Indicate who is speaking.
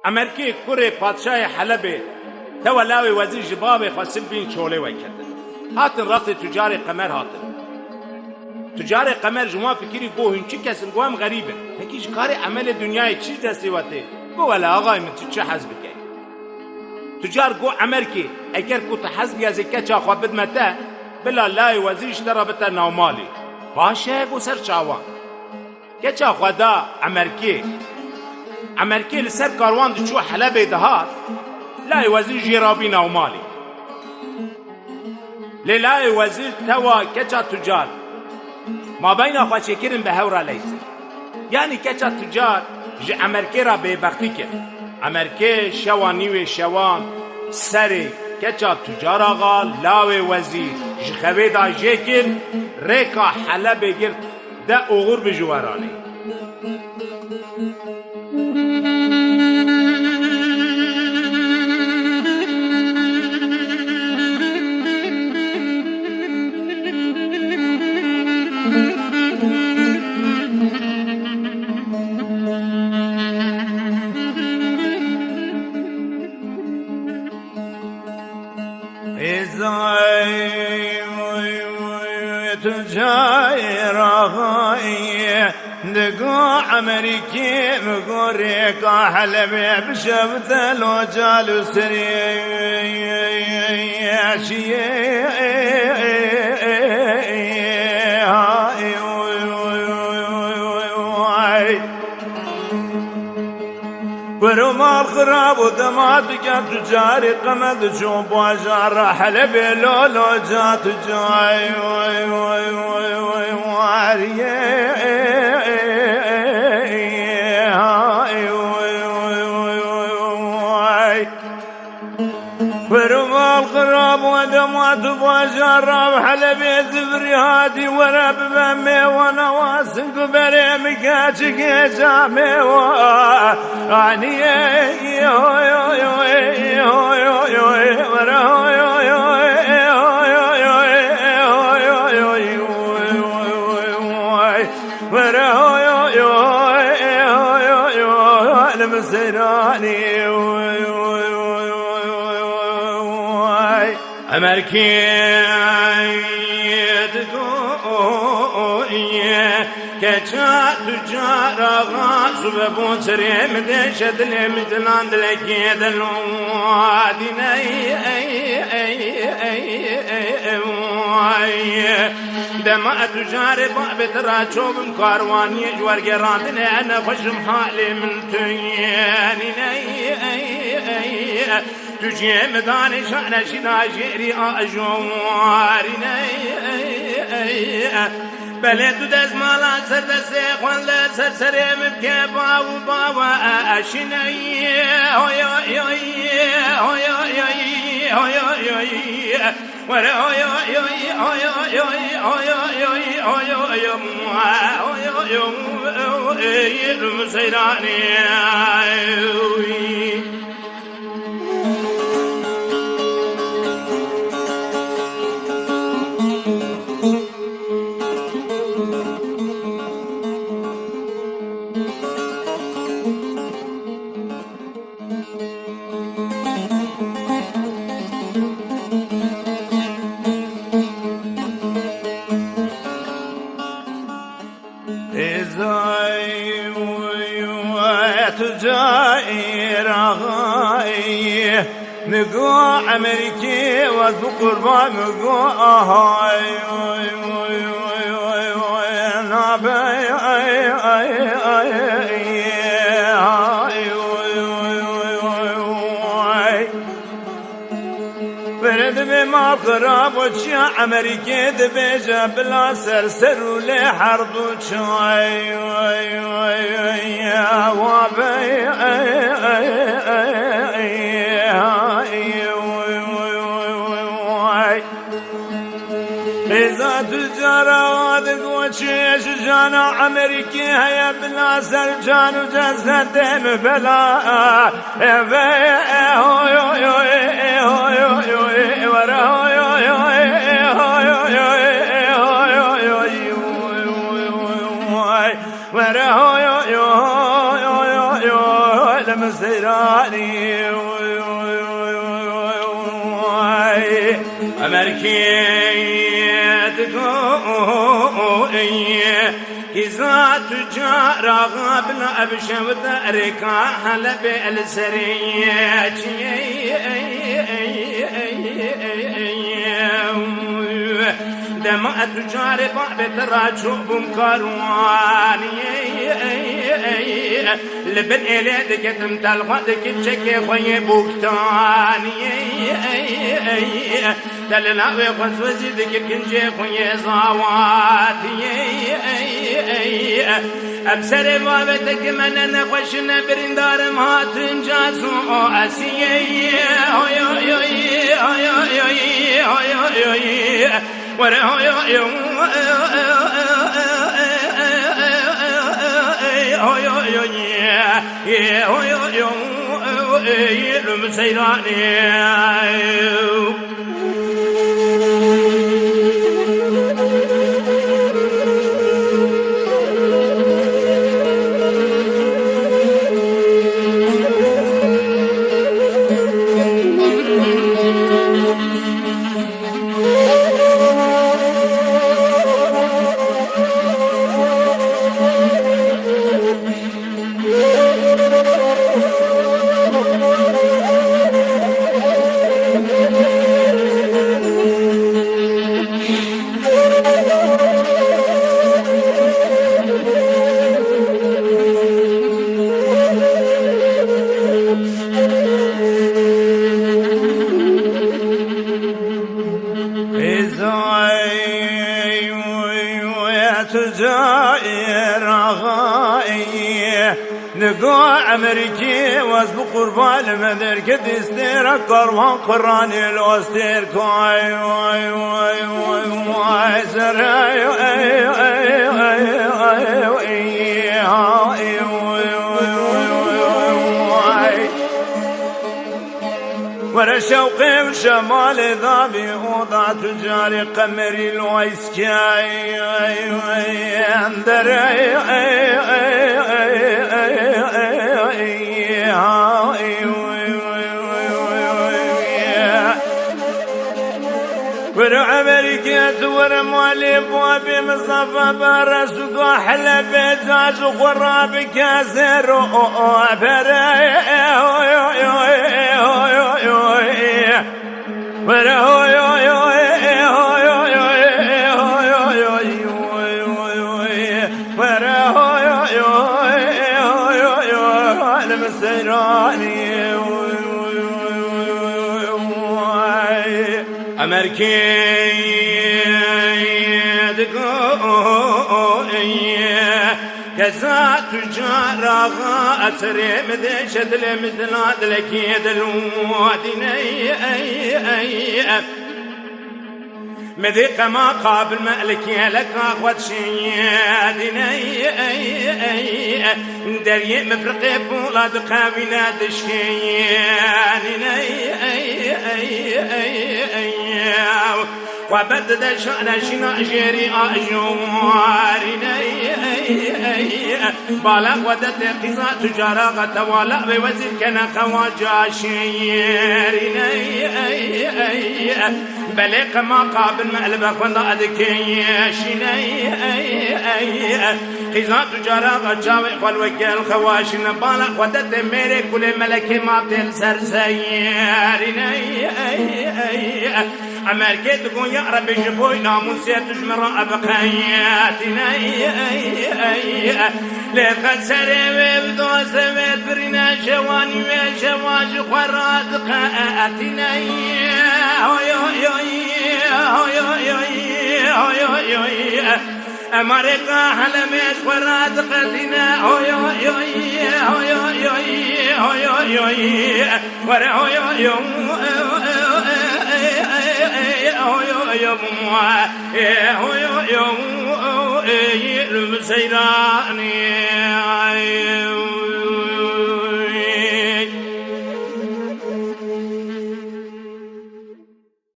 Speaker 1: امریکی کوری پادشاه حلب تولاوی وزیر جباب خاصم بین چوله وکرد هاتن راست تجار قمر هاتن تجار قمر جوان فکری گو هنچی کسن گوهم غریبه هکیش کار عمل دنیای چی دستی وقتی گو ولا آقای من چه حزب که تجار گو امریکی اگر کو تحزب یا زکه چا خواه بدمته بلا لای وزیر اشترا بتا نومالی باشه گو سر چاوان که چا خواه دا امریکی لسر کاروان دو چو حلبه دهات لای وزیر جیرابی نومالی لای وزیر توا کچا تجار ما بین آخوا چکرن به هورا لیسه یعنی کچا تجار جه امریکی را ببختی که امریکی شوانی و شوان سری کچا تجار آقا لاوی وزیر جه خوی دا جه کر ریکا حلبه گرد ده اغور بجوارانی
Speaker 2: تجاي راغي دقو امريكي مقوريكا حلبي بشبت لو جالو سري برمال خراب ودمات جات تجاري قمد شو بوجار حلبي لولو جات جاي برمال خراب ودمات بوجار حلبي زفري هادي ورا بمي وانا واسق بري مكاتشك جامي واني امريكي كجا تجار غاز ببون سريم دشت لمدلان دلكي دلوادين دما تجار باب تراچو بم کاروانی جوار گراندن انا خوشم حالي من تياني تجي مدان شأن شناجيري اجواري بلد دز مالا سر دسته خوان لسر سرم بکه باوا اشینایی هوی مقو امريكي وذو قربان مقو هاي برد بما خراب وشيا امريكي دبيجا بلا سرسر ولي حرب وشاي وابي إذا تجارة وشيش جانا أمريكي هيا بلا سرجان وجسدين بلا المسيراني أمركي تقوي كذا تجارة قبل أبشم تاركا حلب السرية دماء تجاري بابت راجوب كارواني لبن إليدك تمتلغدك تشكي خوي بوكتاني تلناوي خزوزيدك كنجي خوي زاواتي أبسر بابتك من نخوشنا برندار ما تنجازو أسيي نقع أمريكي واسب قربان المدر كدستير قروان قران الوستير كوي وي وي وي وي سراي ورا شوقي وشمال ذابي وضع تجاري قمري الويسكاي اندري ورا أمريكا ورا مالي بوابي مصطفى برسوق أحلى بيتاج وخراب كاسر أمريكي كذا تجارة أسري مدشد لمثلاد لكيد الوادني مذيق ما قابل مالك لك أخوات شيادني دري مفرقي بولاد قاوينا دشكياني وبدد شأن شنا جري أجواري بالا ودت قصة تجارة توالى بوزير كان خواجا شيري بلق ما قابل مقلبك ولا أذكي شني قصة تجارة جاوي والوكيل خواشنا بالا ودت ميري كل ملك ما تلسر سيري أمريكا تقول يا رب جبوي ناموسي تجمر أبقياتنا لخسر وبدو سمت برنا شواني وشواج خراد قاتنا أمريكا حلمش خراد قاتنا المسيراني